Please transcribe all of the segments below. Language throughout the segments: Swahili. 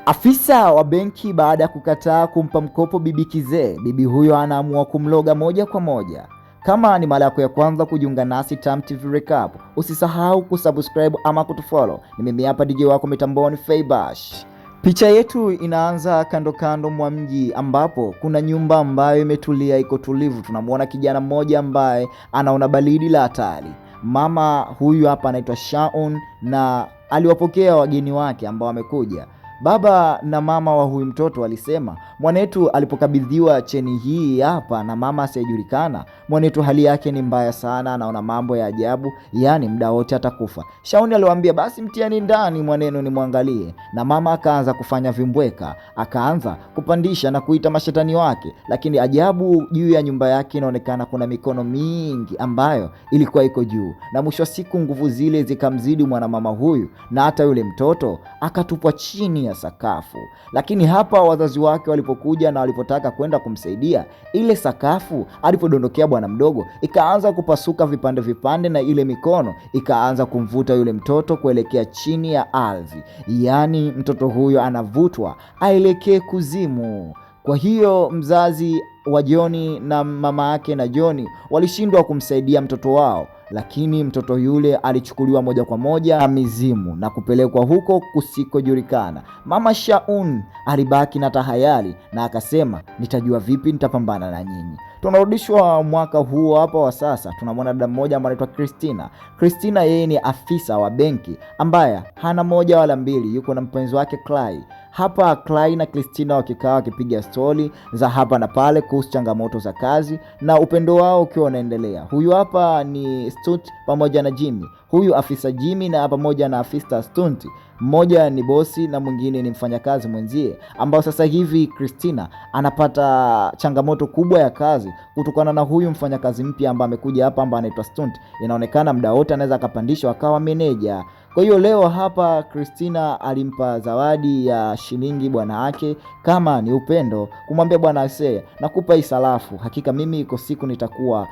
Afisa wa benki baada ya kukataa kumpa mkopo bibi Kizee, bibi huyo anaamua kumloga moja kwa moja. Kama ni mara yako ya kwanza kujiunga nasi Tam TV Recap, usisahau kusubscribe ama kutufollow. Ni mimi hapa DJ wako mitamboni Faybash. Picha yetu inaanza kando kando mwa mji ambapo kuna nyumba ambayo imetulia, iko tulivu. Tunamwona kijana mmoja ambaye anaona baridi la hatari. Mama huyu hapa anaitwa Shaun na aliwapokea wageni wake ambao wamekuja. Baba na mama wa huyu mtoto walisema mwanetu alipokabidhiwa cheni hii hapa na mama asiyejulikana, mwanetu hali yake ni mbaya sana, anaona mambo ya ajabu, yani muda wote atakufa. Shauni aliwaambia basi mtiani ndani mwanenu nimwangalie, na mama akaanza kufanya vimbweka, akaanza kupandisha na kuita mashetani wake. Lakini ajabu, juu ya nyumba yake inaonekana kuna mikono mingi ambayo ilikuwa iko juu, na mwisho wa siku nguvu zile zikamzidi mwanamama huyu, na hata yule mtoto akatupwa chini ya sakafu. Lakini hapa wazazi wake walipokuja na walipotaka kwenda kumsaidia, ile sakafu alipodondokea bwana mdogo ikaanza kupasuka vipande vipande, na ile mikono ikaanza kumvuta yule mtoto kuelekea chini ya ardhi. Yaani mtoto huyo anavutwa aelekee kuzimu. Kwa hiyo mzazi wa Joni na mama yake na Joni walishindwa kumsaidia mtoto wao, lakini mtoto yule alichukuliwa moja kwa moja na mizimu na kupelekwa huko kusikojulikana. Mama Shaun alibaki na tahayari na akasema, nitajua vipi nitapambana na nyinyi. Tunarudishwa mwaka huo hapa wa sasa. Tunamwona dada mmoja ambaye anaitwa Christina. Christina yeye ni afisa wa benki ambaye hana moja wala mbili, yuko na mpenzi wake Clay. Hapa Clay na Christina wakikaa wakipiga stori za hapa na pale kuhusu changamoto za kazi na upendo wao ukiwa unaendelea. Huyu hapa ni Stunt pamoja na Jimmy. Huyu afisa Jimmy na pamoja na afisa Stunt, mmoja ni bosi na mwingine ni mfanyakazi mwenzie, ambao sasa hivi Christina anapata changamoto kubwa ya kazi kutokana na huyu mfanyakazi mpya ambaye amekuja hapa ambaye anaitwa Stunt. Inaonekana muda wote anaweza akapandishwa akawa meneja. Kwa hiyo leo hapa Christina alimpa zawadi ya shilingi bwana wake kama ni upendo, kumwambia bwana ase nakupa hii sarafu, hakika mimi iko siku nitakuwa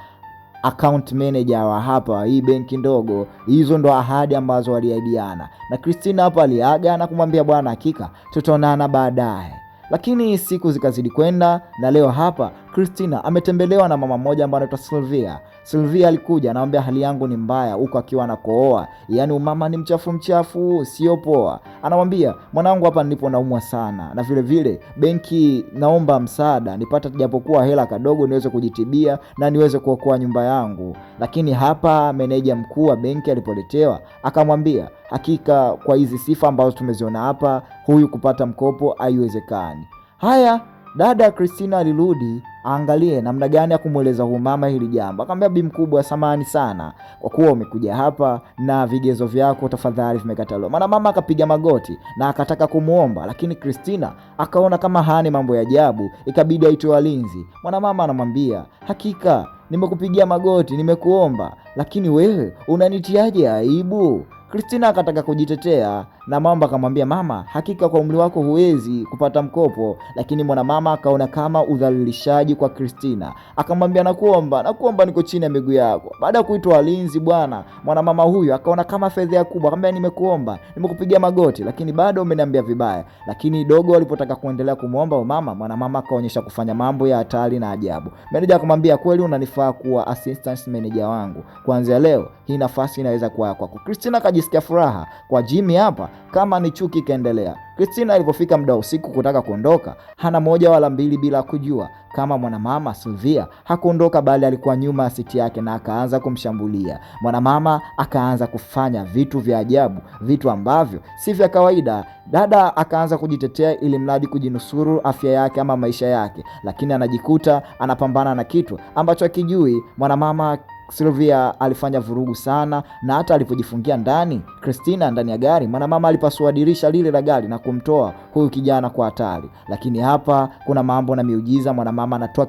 account manager wa hapa hii benki ndogo. Hizo ndo ahadi ambazo waliahidiana, na Christina hapa aliaga na kumwambia bwana hakika tutaonana baadaye. Lakini siku zikazidi kwenda na leo hapa Christina ametembelewa na mama mmoja ambaye anaitwa Sylvia. Sylvia alikuja anamwambia hali yangu ni mbaya huko akiwa anakooa. Yaani mama ni mchafu sio poa. Anamwambia mwanangu hapa nilipo naumwa sana, na vile vile benki naomba msaada nipate japokuwa hela kadogo niweze kujitibia na niweze kuokoa nyumba yangu. Lakini hapa meneja mkuu wa benki alipoletewa akamwambia hakika kwa hizi sifa ambazo tumeziona hapa huyu kupata mkopo haiwezekani. Haya, dada Christina alirudi aangalie namna gani ya kumueleza huyu mama hili jambo. Akamwambia bi mkubwa, samahani sana kwa kuwa umekuja hapa na vigezo vyako tafadhali vimekataliwa. Maana mama akapiga magoti na akataka kumuomba, lakini Christina akaona kama hani mambo ya ajabu, ikabidi aitoe walinzi. Mwana mama anamwambia hakika nimekupigia magoti, nimekuomba, lakini wewe unanitiaje aibu? Christina akataka kujitetea na mama akamwambia mama hakika kwa umri wako huwezi kupata mkopo. Lakini mwana mama akaona kama udhalilishaji kwa Christina, akamwambia nakuomba niko chini ya miguu yako. Baada ya kuitwa walinzi bwana, mwana mama huyu akaona kama fedha kubwa, akamwambia nimekuomba, nimekupigia magoti, lakini bado umeniambia vibaya. Lakini dogo alipotaka kuendelea kumuomba mama, mwana mama akaonyesha kufanya mambo ya hatari na ajabu. Meneja akamwambia kweli unanifaa kuwa assistant manager wangu, kuanzia leo hii nafasi inaweza kuwa kwako. Christina akajisikia furaha kwa Jimmy hapa kama ni chuki kaendelea. Christina alipofika muda usiku kutaka kuondoka, hana moja wala mbili bila kujua kama mwanamama Sylvia hakuondoka bali alikuwa nyuma ya siti yake na akaanza kumshambulia. Mwanamama akaanza kufanya vitu vya ajabu, vitu ambavyo si vya kawaida. Dada akaanza kujitetea ili mradi kujinusuru afya yake ama maisha yake, lakini anajikuta anapambana na kitu ambacho hakijui. Mwanamama Sylvia alifanya vurugu sana, na hata alipojifungia ndani Christina ndani ya gari, mama alipasua dirisha lile la gari na kumtoa huyu kijana kwa hatari. Lakini hapa kuna mambo na miujiza. Mama anatoa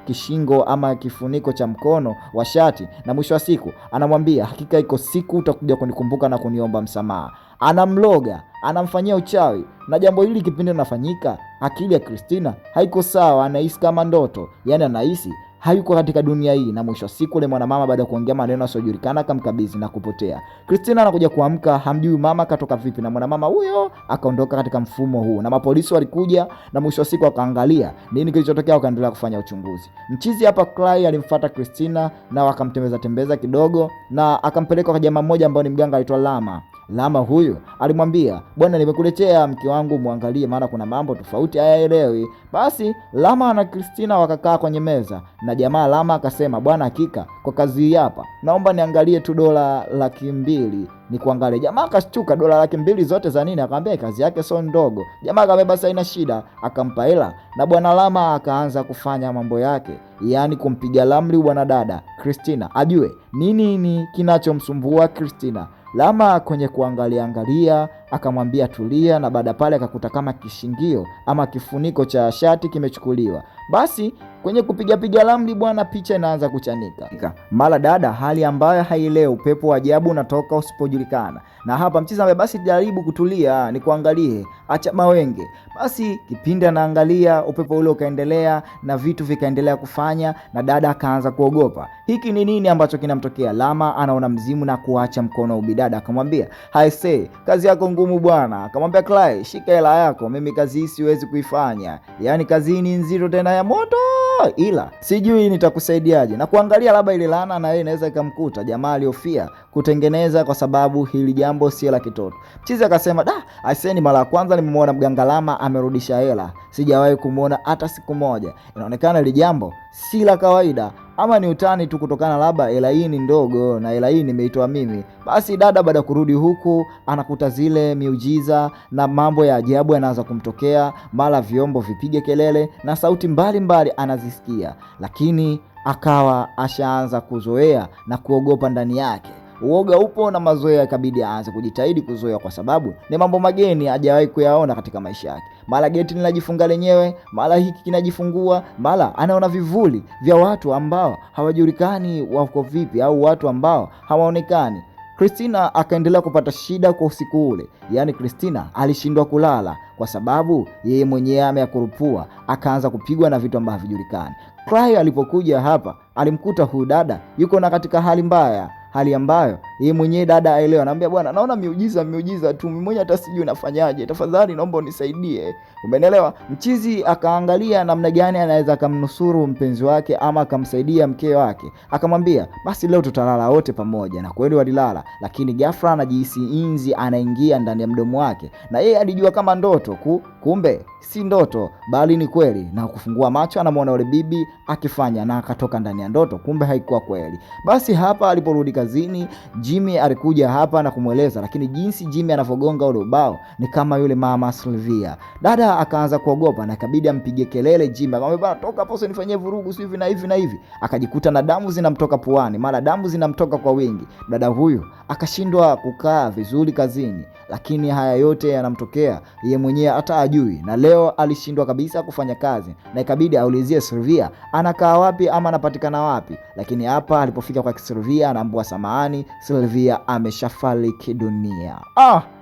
kishingo ama kifuniko cha mkono wa shati, na mwisho wa siku anamwambia hakika iko siku utakuja kunikumbuka na kuniomba msamaha. Anamloga, anamfanyia uchawi, na jambo hili kipindi linafanyika akili ya Christina haiko sawa, anahisi kama ndoto. Yaani anahisi hayuko katika dunia hii. Na mwisho siku ile mwanamama baada ya kuongea maneno yasiyojulikana akamkabidhi na kupotea. Christina anakuja kuamka, hamjui mama katoka vipi, na mwanamama huyo akaondoka katika mfumo huu. Na mapolisi walikuja na mwisho siku akaangalia nini kilichotokea, wakaendelea kufanya uchunguzi. Mchizi hapa Clay alimfuata Christina na wakamtembeza tembeza kidogo na akampeleka kwa jamaa mmoja ambaye ni mganga aitwa Lama. Lama huyu alimwambia, bwana, nimekuletea mke wangu muangalie, maana kuna mambo tofauti hayaelewi. Basi Lama na Christina wakakaa kwenye meza na jamaa Lama akasema, bwana, hakika kwa kazi hii hapa naomba niangalie tu $200,000 ni kuangalia. Jamaa akashtuka, $200,000 zote za nini? Akamwambia kazi yake sio ndogo. Jamaa akabeba sasa, ina shida, akampa hela na bwana Lama akaanza kufanya mambo yake, yani kumpiga lamri bwana dada Christina ajue nini kinachomsumbua Christina. Lama kwenye kuangalia akamwambia tulia, na baada pale akakuta kama kishingio ama kifuniko cha shati kimechukuliwa. Basi kwenye kupiga lamri bwana, picha inaanza kuchanika. Mara dada hali ambayo haielewi, upepo wa ajabu unatoka usipojulikana. Na hapa mchiza basi jaribu kutulia, ni kuangalie, acha mawenge. Basi kipindi anaangalia, upepo ule ukaendelea na vitu vikaendelea kufanya, na dada akaanza kuogopa. Hiki ni nini ambacho kinamtokea? Lama anaona mzimu na kuacha mkono ubidada, akamwambia, "Haise, kazi yako ngumu bwana." Akamwambia Clay, "Shika hela yako, mimi kazi hii siwezi kuifanya. Yaani kazi hii ni nzito tena ya moto, ila sijui nitakusaidiaje." Na kuangalia labda ile laana na yeye inaweza ikamkuta. Jamaa aliofia kutengeneza kwa sababu hili jambo si la kitoto. Mchizi akasema, "Aiseni, mara ya kwanza nimemwona mganga Lama amerudisha hela. Sijawahi kumuona hata siku moja. Inaonekana hili jambo si la kawaida, ama ni utani tu, kutokana labda hela hii ni ndogo na hela hii nimeitoa mimi." Basi dada baada kurudi huku anakuta zile miujiza na mambo ya ajabu yanaanza kumtokea, mara vyombo vipige kelele na sauti mbalimbali anazisikia, lakini akawa ashaanza kuzoea na kuogopa ndani yake. Uoga upo na mazoea ikabidi aanze kujitahidi kuzoea, kwa sababu ni mambo mageni hajawahi kuyaona katika maisha yake. Mara geti linajifunga lenyewe, mara hiki kinajifungua, mara anaona vivuli vya watu ambao hawajulikani wako vipi, au watu ambao hawaonekani. Christina akaendelea kupata shida kwa usiku ule. Yaani Christina alishindwa kulala kwa sababu yeye mwenyewe ameyakurupua, akaanza kupigwa na vitu ambavyo havijulikani. Clay alipokuja hapa alimkuta huyu dada yuko na katika hali mbaya, hali ambayo yeye mwenyewe dada aelewa. Anamwambia, bwana, naona miujiza tu, mimi mwenyewe hata sijui nafanyaje, tafadhali naomba unisaidie. Umeelewa? Mchizi akaangalia namna gani anaweza kumnusuru mpenzi wake ama akamsaidia mke wake. Akamwambia, basi leo tutalala wote pamoja. Na kweli walilala, lakini ghafla anajihisi inzi anaingia ndani ya mdomo wake, na yeye alijua kama ndoto, kumbe si ndoto bali ni kweli. Na kufungua macho anamwona yule bibi akifanya, na akatoka ndani ya ndoto, kumbe haikuwa kweli. Basi hapa aliporudi kazini, Jimmy alikuja hapa na kumweleza, lakini jinsi Jimmy anavogonga ule ubao ni kama yule mama Sylvia. Dada akaanza kuogopa na ikabidi ampige kelele Jimmy. Akamwambia, bwana, toka hapo usinifanyie vurugu, si hivi na hivi na hivi. Akajikuta na damu zinamtoka puani, mara damu zinamtoka kwa wingi. Dada huyu akashindwa kukaa vizuri kazini, lakini haya yote yanamtokea yeye mwenyewe hata ajui. Na leo alishindwa kabisa kufanya kazi na ikabidi aulizie Sylvia anakaa wapi ama anapatikana wapi. Lakini hapa alipofika kwa Sylvia anaambiwa, samahani, Sylvia ameshafariki dunia.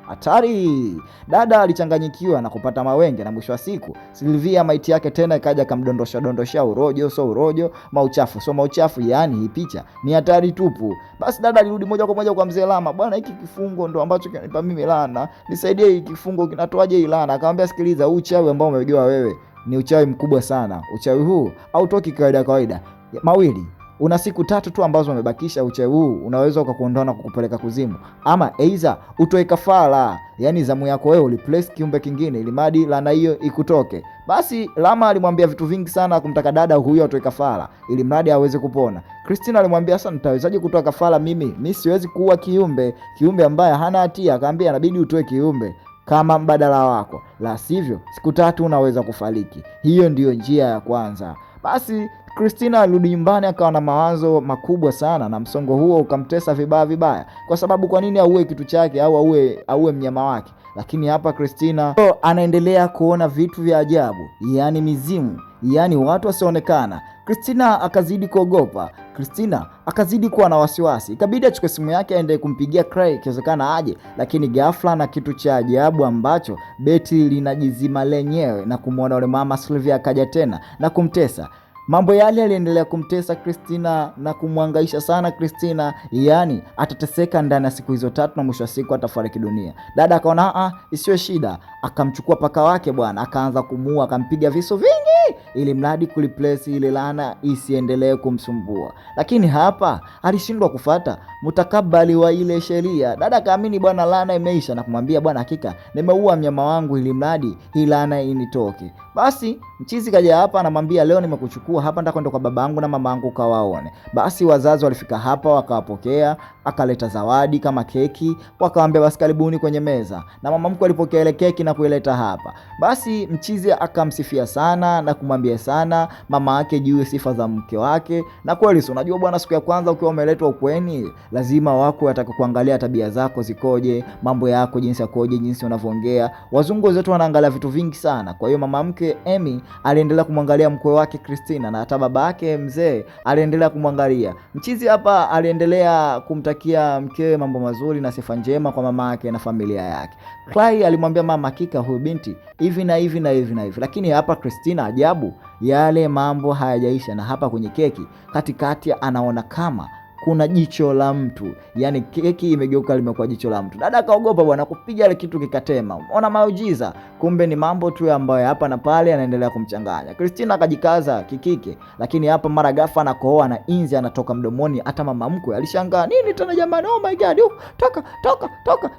Hatari! Dada alichanganyikiwa na kupata mawenge, na mwisho wa siku Sylvia maiti yake tena ikaja kamdondosha urojo, so urojo, mauchafu, yani hii picha ni hatari tupu. Basi dada alirudi moja kwa moja kwa mzee Lama, bwana, hiki kifungo ndo ambacho kinanipa mimi laana, nisaidie, hiki kifungo kinatoaje hii laana? Akamwambia, sikiliza, uchawi ambao umejua wewe ni uchawi mkubwa sana. Uchawi huu hautoki kawaida. Mawili, una siku 3 tu ambazo umebakisha. Uchawi huu unaweza ukakuondoa na kukupeleka kuzimu, ama aidha utoe kafara, yani zamu yako wewe uliplace kiumbe kingine ili madi laana hiyo ikutoke. Basi Lama alimwambia vitu vingi sana kumtaka dada huyo atoe kafara ili mradi aweze kupona. Christina alimwambia, sasa nitawezaje kutoa kafara? Mimi siwezi kuua kiumbe ambaye hana hatia. Akamwambia, inabidi utoe kiumbe kama mbadala wako, la sivyo siku 3 unaweza kufariki. Hiyo ndiyo njia ya kwanza. Basi Christina alirudi nyumbani akawa na mawazo makubwa sana, na msongo huo ukamtesa vibaya, kwa sababu kwa nini auwe kitu chake au auwe mnyama wake? Lakini hapa Christina anaendelea kuona vitu vya ajabu, yani mizimu, yani watu wasioonekana. Christina akazidi kuogopa, Christina akazidi kuwa na wasiwasi. Ikabidi achukue simu yake aende kumpigia Clay ikiwezekana aje, lakini ghafla na kitu cha ajabu ambacho beti linajizima lenyewe na kumwona yule mama Sylvia akaja tena na kumtesa. Mambo yale yaliendelea kumtesa Christina na kumhangaisha sana Christina, yani atateseka ndani ya siku hizo 3 na mwisho wa siku atafariki dunia. Dada akaona isiyo shida, akamchukua paka wake bwana, akaanza kumuua, akampiga visu vingi ili mradi kuliplace ile laana isiendelee kumsumbua. Lakini hapa alishindwa kufuata mutakabali wa ile sheria. Dada kaamini bwana laana imeisha na kumwambia bwana, hakika nimeua mnyama wangu ili mradi hii laana initoke. Basi mchizi kaja hapa anamwambia, leo nimekuchukua hapa, ndako ndo kwa babangu na mamangu kawaone. Basi wazazi walifika hapa, wakawapokea, akaleta zawadi kama keki, wakawaambia basi karibuni kwenye meza. Na mama mkwe alipokea ile keki na kuileta hapa. Basi mchizi akamsifia sana na kumwambia sana mama yake juu ya sifa za mke wake. Na kweli unajua bwana, siku ya kwanza ukiwa umeletwa ukweni, lazima wako wataka kuangalia tabia zako zikoje, mambo yako jinsi yakoje, jinsi unavyoongea. Wazungu wetu wanaangalia vitu vingi sana. Kwa hiyo mama mke Amy aliendelea kumwangalia mkwe wake Christina, na hata baba yake mzee aliendelea kumwangalia. Mchizi hapa aliendelea kumtakia mkewe mambo mazuri na sifa njema kwa mama yake na familia yake. Clay alimwambia mama, hakika huyu binti hivi na hivi na hivi na hivi. Lakini hapa Christina, ajabu, yale mambo hayajaisha, na hapa kwenye keki katikati anaona kama kuna jicho la mtu, yani keki imegeuka limekuwa jicho la mtu. Dada kaogopa bwana, kupiga ile kitu kikatema. Ona maujiza, kumbe ni mambo tu ambayo hapa na pale anaendelea kumchanganya. Christina akajikaza kikike, lakini hapa mara ghafla anakohoa na inzi anatoka mdomoni. Hata mama mkwe alishangaa, nini tena jamani, oh my god, toka,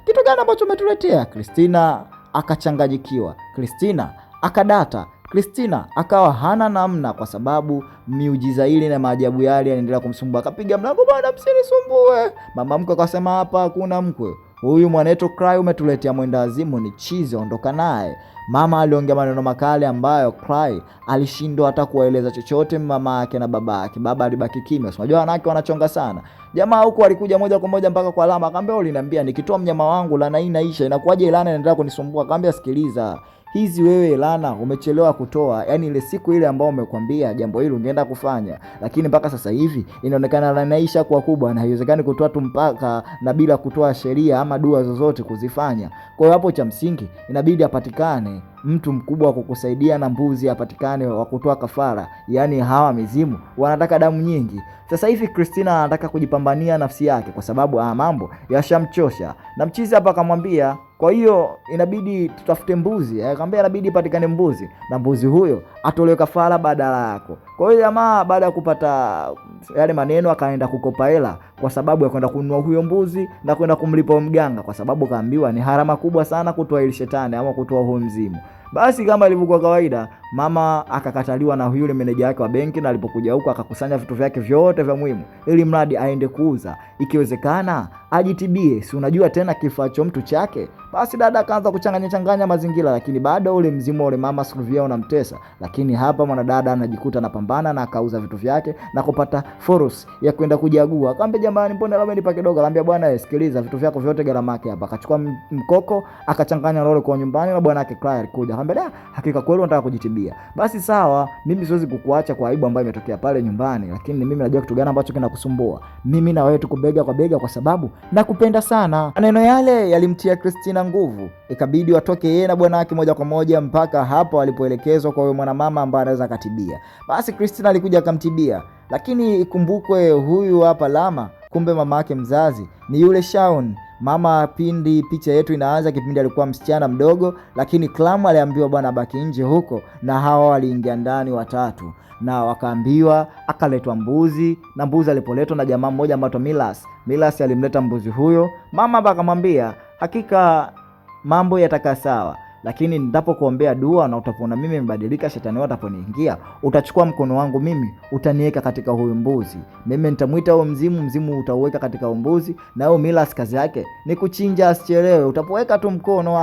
kitu gani ambacho umetuletea? Christina akachanganyikiwa, Christina akadata, Christina akawa hana namna, kwa sababu miujiza ile na maajabu yale yanaendelea kumsumbua. Akapiga mlango, bwana msinisumbue. Mama mkwe akasema, hapa hakuna mkwe, huyu mwanetu Clay umetuletea mwenda azimu, ni chizi, ondoka naye. Mama aliongea maneno makali ambayo Clay alishindwa hata kuwaeleza chochote mama yake na baba yake. Baba alibaki kimya. Unajua wanawake wanachonga sana. Jamaa huko alikuja moja kwa moja mpaka kwa Lama, akamwambia, uliniambia nikitoa mnyama wangu laana hii inaisha, inakuwaje laana inaendelea kunisumbua? Akamwambia, sikiliza, hizi wewe laana umechelewa kutoa, yani ile siku ile ambayo umekwambia jambo hilo ungeenda kufanya, lakini mpaka sasa hivi inaonekana laana inaisha kwa kubwa na haiwezekani kutoa tu mpaka na bila kutoa sheria ama dua zozote kuzifanya. Kwa hiyo hapo cha msingi inabidi apatikane mtu mkubwa wa kukusaidia na mbuzi apatikane wa kutoa kafara, yani hawa mizimu wanataka damu nyingi. Sasa hivi Christina anataka kujipambania nafsi yake kwa sababu mambo yashamchosha. Na mchizi hapa akamwambia, kwa hiyo inabidi tutafute mbuzi. Akamwambia inabidi patikane mbuzi na mbuzi huyo atolewe kafara badala yako. Kwa hiyo jamaa baada ya kupata yale maneno akaenda kukopa hela kwa sababu ya kwenda kununua huyo mbuzi na kwenda kumlipa mganga, kwa sababu kaambiwa ni harama kubwa sana kutoa ile shetani ama kutoa huo mzimu. Basi kama ilivyokuwa kawaida, mama akakataliwa na yule meneja wake wa benki, na alipokuja huko akakusanya vitu vyake vyote vya muhimu ili mradi aende kuuza, ikiwezekana ajitibie, si unajua tena kifacho mtu chake. Basi dada akaanza kuchanganya mazingira, lakini bado ule mzimu ule mama Sylvia unamtesa. Lakini hapa mwanadada anajikuta anapambana na akauza vitu vyake na kupata fursa ya kwenda kujagua. Akamwambia, jamani, mbona labda nipa kidogo? Akamwambia, bwana sikiliza, vitu vyako vyote gharama yake hapa. Akachukua mkoko akachanganya lolo kwa nyumbani, na bwana yake Clay alikuja. Akamwambia, hakika kweli unataka kujitibia? Basi sawa, mimi siwezi kukuacha kwa aibu ambayo imetokea pale nyumbani, lakini mimi najua kitu gani ambacho kinakusumbua. Mimi na wewe tuko bega kwa bega kwa sababu nakupenda sana. Maneno yale yalimtia Christina nguvu, ikabidi watoke yeye na bwana wake moja kwa moja mpaka hapo alipoelekezwa kwa huyo mwanamama ambaye anaweza katibia. Basi Christina alikuja akamtibia, lakini ikumbukwe huyu hapa Lama, kumbe mama yake mzazi ni yule Shaun. Mama pindi picha yetu inaanza kipindi alikuwa msichana mdogo, lakini Clay aliambiwa bwana baki nje huko, na hawa waliingia ndani watatu na wakaambiwa akaletwa mbuzi. Na mbuzi alipoletwa na jamaa mmoja ambaye Milas alimleta mbuzi huyo. Mama akamwambia, hakika mambo yatakaa sawa, lakini nitapokuombea dua na utapona mimi mbadilika, shetani wote ataponiingia, utachukua mkono wangu mimi utaniweka katika huyu mbuzi. Mimi nitamuita huyo mzimu utauweka katika huyo mbuzi, na huyo Milas kazi yake ni kuchinja asichelewe. Utapoweka tu mkono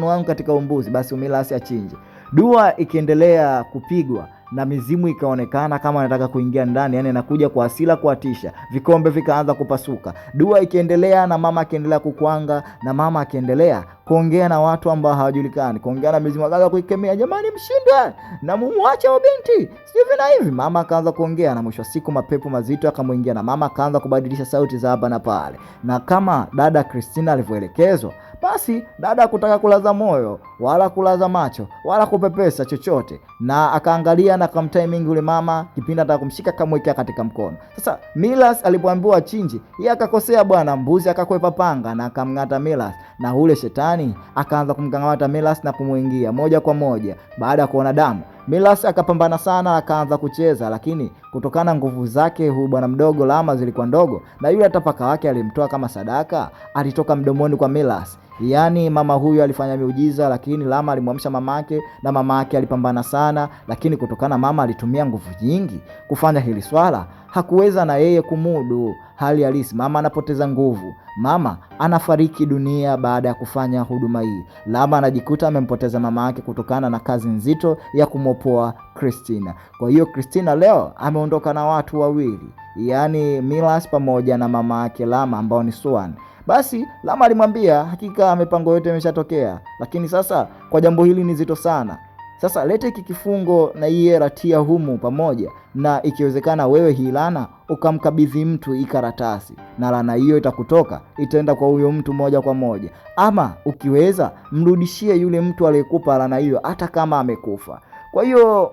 wangu katika huyo mbuzi, basi Milas achinje. Dua ikiendelea kupigwa na mizimu ikaonekana kama anataka kuingia ndani, yani anakuja kwa asila kuatisha. Vikombe vikaanza kupasuka. Dua ikiendelea na mama akiendelea kukwanga, na mama akiendelea kuongea na watu ambao hawajulikani, kuongea na mizimu, akaanza kuikemea, jamani mshindwe na mumuache wa binti hivi na hivi. Mama akaanza kuongea, na mwisho wa siku mapepo mazito akamuingia, na mama akaanza kubadilisha sauti za hapa na pale, na kama dada Christina alivyoelekezwa, Basi dada hakutaka kulaza moyo wala kulaza macho wala kupepesa chochote, na akaangalia na kumtiming yule mama kipindi anataka kumshika kamwekea katika mkono. Sasa Milas alipoambiwa chinji, yeye akakosea bwana, mbuzi akakwepa panga na akamng'ata Milas, na ule shetani akaanza kumkang'ata Milas na kumuingia moja kwa moja. Baada ya kuona damu, Milas akapambana sana, akaanza kucheza, lakini kutokana nguvu zake huyu bwana mdogo Lama zilikuwa ndogo, na yule tapaka wake alimtoa kama sadaka alitoka mdomoni kwa Milas. Yaani mama huyu alifanya miujiza, lakini Lama alimwamsha mamake, na mamake alipambana sana, lakini kutokana mama alitumia nguvu nyingi kufanya hili swala, hakuweza na yeye kumudu hali halisi. Mama anapoteza nguvu, mama anafariki dunia baada ya kufanya huduma hii. Lama anajikuta amempoteza mama yake kutokana na kazi nzito ya kumopoa Christina. Kwa hiyo Christina leo ameondoka na watu wawili, yaani Milas pamoja na mama yake Lama ambao ni Swan. Basi Lama alimwambia hakika mipango yote imeshatokea, lakini sasa kwa jambo hili ni zito sana. Sasa lete hiki kifungo na iye ratia humu pamoja, na ikiwezekana wewe hii lana ukamkabidhi mtu hii karatasi, na lana hiyo itakutoka itaenda kwa huyo mtu moja kwa moja, ama ukiweza mrudishie yule mtu aliyekupa lana hiyo hata kama amekufa. Kwa hiyo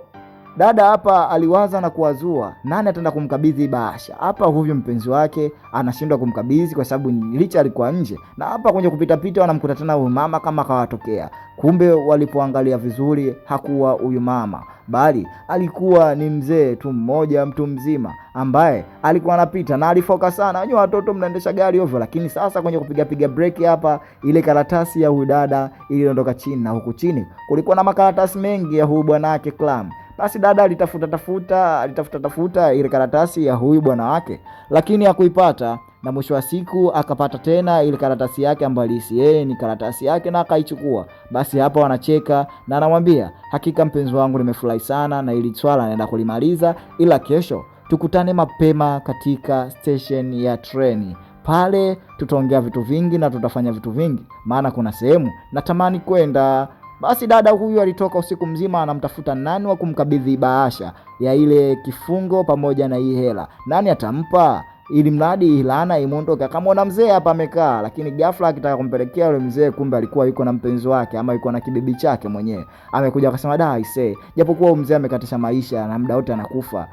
dada hapa aliwaza na kuwazua nani ataenda kumkabidhi bahasha. Hapa huyu mpenzi wake anashindwa kumkabidhi kwa sababu licha alikuwa nje, na hapa kwenye kupita pita wanamkuta tena huyu mama kama kawatokea. Kumbe walipoangalia vizuri hakuwa huyu mama, bali alikuwa ni mzee tu mmoja, mtu mzima ambaye alikuwa anapita na alifoka sana. Unajua watoto mnaendesha gari ovyo, lakini sasa kwenye kupiga break hapa, ile karatasi ya huyu dada iliondoka chini, na huku chini kulikuwa na makaratasi mengi ya huyu bwana wake Clam. Basi dada alitafuta ile karatasi ya huyu bwana wake, lakini hakuipata, na mwisho wa siku akapata tena ile karatasi yake ambayo yeye ni karatasi yake, na akaichukua. Basi hapa wanacheka na anamwambia hakika mpenzi wangu, nimefurahi sana na ili swala naenda kulimaliza, ila kesho tukutane mapema katika station ya treni. Pale tutaongea vitu vingi na tutafanya vitu vingi, maana kuna sehemu natamani kwenda. Basi dada huyu alitoka usiku mzima anamtafuta nani wa kumkabidhi bahasha ya ile kifungo pamoja na hii hela. Nani atampa ili mradi ilana imondoke. Akamwona mzee hapa amekaa, lakini ghafla akitaka kumpelekea yule mzee, kumbe alikuwa yuko na mpenzi wake ama yuko na kibibi chake mwenyewe. Amekuja akasema da aisee, japokuwa mzee amekatisha maisha na muda wote anakufa.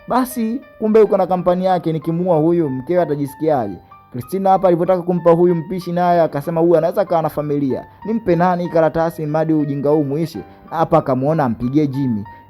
Basi kumbe yuko na kampani yake, nikimuua huyu mkewe atajisikiaje? Christina hapa alipotaka kumpa huyu mpishi, naye akasema huyu anaweza kawa na familia, nimpe nani karatasi madi ujinga huu muishi. Hapa akamuona ampigie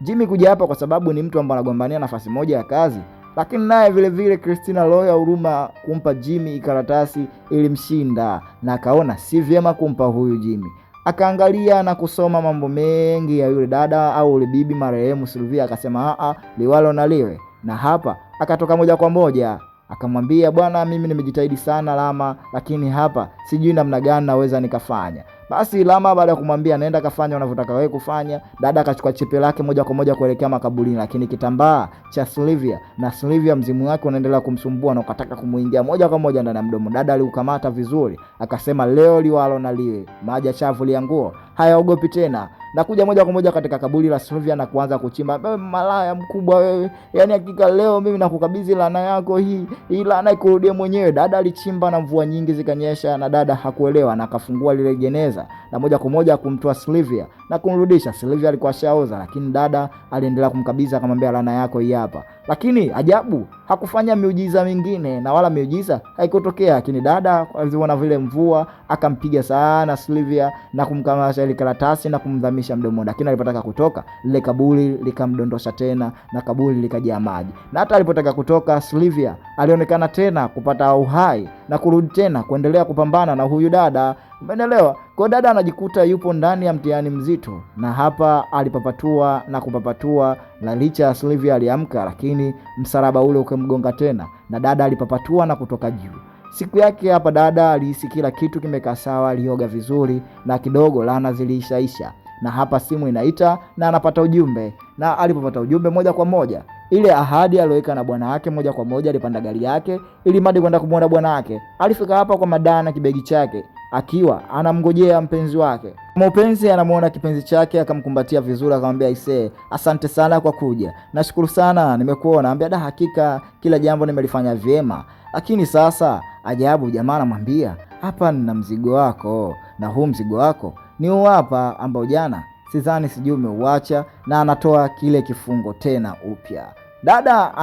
Jimmy kuja hapa kwa sababu ni mtu ambaye anagombania nafasi moja ya kazi, lakini naye vile vile Christina loya huruma kumpa Jimmy karatasi ilimshinda, na akaona si vyema kumpa huyu Jimmy. Akaangalia na kusoma mambo mengi ya yule dada au yule bibi marehemu Sylvia, akasema liwalo na liwe, na hapa akatoka moja kwa moja akamwambia bwana, mimi nimejitahidi sana Lama, lakini hapa sijui namna gani naweza nikafanya. Basi Lama baada ya kumwambia naenda kafanya unavyotaka wewe kufanya, dada akachukua chepe lake moja kwa moja kuelekea makaburini, lakini kitambaa cha Sylvia na Sylvia mzimu wake unaendelea kumsumbua na ukataka kumuingia moja kwa moja ndani ya mdomo. Dada aliukamata vizuri, akasema leo liwalo na liwe, maji chafu lia nguo hayaogopi tena, na kuja moja kwa moja katika kaburi la Sylvia na kuanza kuchimba. Wewe malaya mkubwa wewe, yani hakika leo mimi nakukabidhi laana yako hii laana ikurudie mwenyewe. Dada alichimba na mvua nyingi zikanyesha, na dada hakuelewa na akafungua lile jeneza na moja kwa moja kumtoa Sylvia na kumrudisha. Sylvia alikuwa shaoza, lakini dada aliendelea kumkabidhi, akamwambia laana yako hii hapa. Lakini ajabu hakufanya miujiza mingine na wala miujiza haikutokea, lakini dada aliziona vile mvua akampiga sana Sylvia na kumkamasha ile karatasi na kumdhamisha mdomoni. Lakini alipotaka kutoka lile kaburi likamdondosha tena na kaburi likajaa maji, na hata alipotaka kutoka Sylvia alionekana tena kupata uhai na kurudi tena kuendelea kupambana na huyu dada. Umeelewa? Kwa dada anajikuta yupo ndani ya mtihani mzito, na hapa alipapatua na kupapatua, na licha ya Sylvia aliamka, lakini msalaba ule ukamgonga tena na dada alipapatua na kutoka juu. Siku yake hapa dada alihisi kila kitu kimekaa sawa, alioga vizuri na kidogo laana ziliishaisha. Na hapa simu inaita na anapata ujumbe, na alipopata ujumbe moja kwa moja ile ahadi aliyoweka na bwana wake, moja kwa moja alipanda gari yake ili madi kwenda kumuona bwana wake. Alifika hapa kwa madana kibegi chake akiwa anamngojea mpenzi wake. Mpenzi anamuona kipenzi chake, akamkumbatia vizuri, akamwambia aisee, asante sana kwa kuja, nashukuru sana nimekuona. Anambia hakika kila jambo nimelifanya vyema. Lakini sasa ajabu, jamaa anamwambia hapa nina mzigo wako, na huu mzigo wako ni huu hapa, ambao jana sidhani sijui umeuacha, na anatoa kile kifungo tena upya. Dada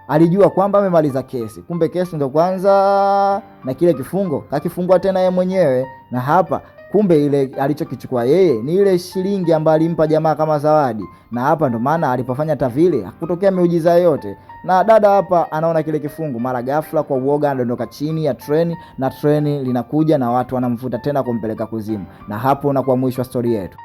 alijua kwamba amemaliza kesi, kumbe kesi ndo kwanza, na kile kifungo kakifungua tena yeye mwenyewe. Na hapa kumbe ile alichokichukua yeye ni ile shilingi ambayo alimpa jamaa kama zawadi, na hapa ndo maana alipofanya hata vile hakutokea miujiza yote. Na dada hapa anaona kile kifungo, mara ghafla kwa uoga anadondoka chini ya treni, na treni linakuja na watu wanamvuta tena kumpeleka kuzimu. Na hapo unakuwa mwisho wa story yetu.